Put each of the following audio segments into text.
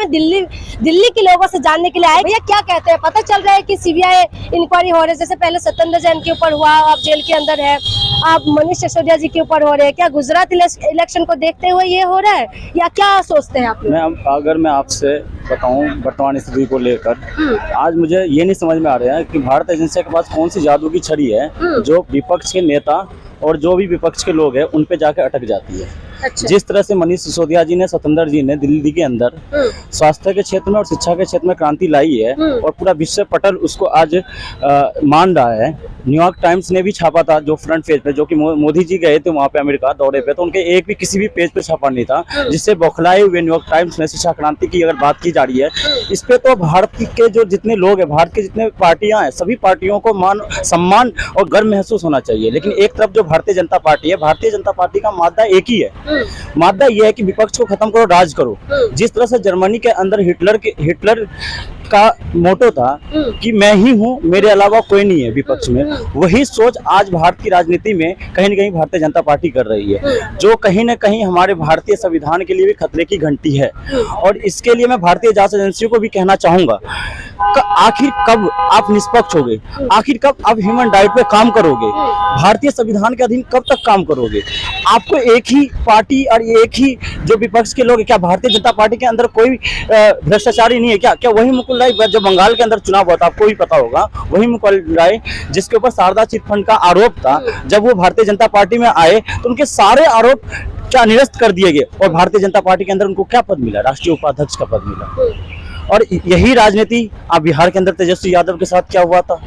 में दिल्ली के लोगों से जानने के लिए आए। भैया क्या कहते हैं, पता चल रहा है कि सीबीआई इंक्वायरी हो रही है, जैसे पहले सत्येंद्र जैन के ऊपर हुआ, आप जेल के अंदर है, आप मनीष सिसोदिया जी के ऊपर हो रहे हैं, क्या गुजरात इलेक्शन को देखते हुए ये हो रहा है या क्या सोचते हैं आप लोग? अगर मैं आपसे बताऊं वर्तमान स्थिति को लेकर, आज मुझे ये नहीं समझ में आ रहा है कि भारत एजेंसी के पास कौन सी जादू की छड़ी है जो विपक्ष के नेता और जो भी विपक्ष के लोग हैं उन पे जाके अटक जाती है। अच्छा। जिस तरह से मनीष सिसोदिया जी ने, सत्येंद्र जी ने दिल्ली के अंदर स्वास्थ्य के क्षेत्र में और शिक्षा के क्षेत्र में क्रांति लाई है और पूरा विश्व पटल उसको आज मान रहा है। न्यूयॉर्क टाइम्स ने भी छापा था जो फ्रंट पेज पे, जो कि मोदी जी गए थे वहाँ पे अमेरिका दौरे पे, तो उनके एक भी किसी भी पेज पे छापा नहीं था, जिससे बौखलाए हुए न्यूयॉर्क टाइम्स में शिक्षा क्रांति की अगर बात की जा रही है, इस पे तो भारत के जो जितने लोग हैं, भारत के जितने पार्टियां हैं, सभी पार्टियों को मान, सम्मान और गर्व महसूस होना चाहिए। लेकिन एक तरफ जो भारतीय जनता पार्टी है, भारतीय जनता पार्टी का मादा एक ही है, मादा यह है कि विपक्ष को खत्म करो, राज करो। जिस तरह से जर्मनी के अंदर हिटलर का मोटो था कि मैं ही हूँ, मेरे अलावा कोई नहीं है विपक्ष में, वही सोच आज भारत की राजनीति में कहीं न कहीं भारतीय जनता पार्टी कर रही है, जो कहीं न कहीं हमारे भारतीय संविधान के लिए भी खतरे की घंटी है। और इसके लिए मैं भारतीय जांच एजेंसियों को भी कहना चाहूंगा, आखिर कब आप निष्पक्ष होगे, आखिर कब आप ह्यूमन राइट पे काम करोगे, भारतीय संविधान के अधीन कब तक काम करोगे? आपको एक ही पार्टी और एक ही जो विपक्ष के लोग, क्या भारतीय जनता पार्टी के अंदर कोई भ्रष्टाचारी नहीं है क्या? क्या वही मुकुल राय, जो बंगाल के अंदर चुनाव हुआ था, आपको भी पता होगा, वही मुकुल राय जिसके ऊपर शारदा चिट फंड का आरोप था, जब वो भारतीय जनता पार्टी में आए तो उनके सारे आरोप क्या निरस्त कर दिए गए और भारतीय जनता पार्टी के अंदर उनको क्या पद मिला? राष्ट्रीय उपाध्यक्ष का पद मिला। और यही राजनीति आप बिहार के अंदर तेजस्वी यादव के साथ क्या हुआ था,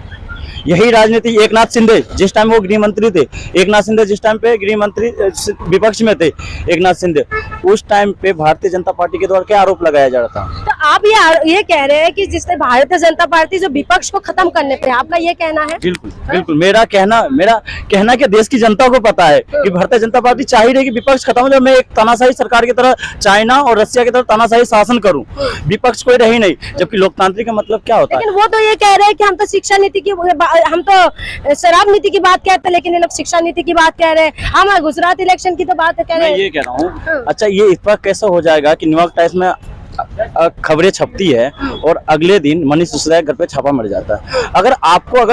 यही राजनीति एकनाथ शिंदे जिस टाइम वो गृह मंत्री थे, एकनाथ शिंदे जिस टाइम पे गृह मंत्री विपक्ष में थे, एकनाथ शिंदे उस टाइम पे भारतीय जनता पार्टी के द्वारा क्या आरोप लगाया जा रहा था? तो आप ये कह रहे हैं कि जिससे भारतीय जनता पार्टी जो विपक्ष को खत्म करने पे, आपका ये कहना है? बिल्कुल बिल्कुल, मेरा कहना कि देश की जनता को पता है कि भारतीय जनता पार्टी चाह रही है कि विपक्ष खत्म हो जाए, मैं एक तानाशाही सरकार की तरह, चाइना और रशिया की तरह तानाशाही शासन करूं, विपक्ष कोई रही नहीं, जबकि लोकतांत्रिक का मतलब क्या होता है? लेकिन वो तो ये कह रहे हैं कि हम तो शिक्षा नीति की, हम तो शराब नीति की बात कहते हैं, लेकिन ये लोग शिक्षा नीति की बात कह रहे हैं, हम गुजरात इलेक्शन की तो बात कह रहे हैं। मैं ये कह रहा हूँ, अच्छा ये इस पर कैसे हो जाएगा कि न्यूयॉर्क टाइम्स में खबरें छपती है और अगले दिन मनीष सिसोदिया घर पे छापा मर जाता है? अगर आपको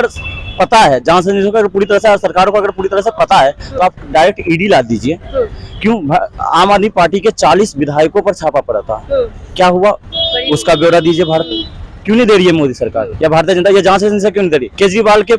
पता है, जहाँ से पूरी तरह से सरकार को अगर पूरी तरह से पता है, तो आप डायरेक्ट ईडी ला दीजिए। क्यों आम आदमी पार्टी के 40 विधायकों पर छापा पड़ा था, क्या हुआ उसका ब्यौरा दीजिए। भारत क्यों नहीं दे रही है मोदी सरकार या भारतीय जनता या जांच एजेंसी क्यों नहीं दे रही? केजरीवाल के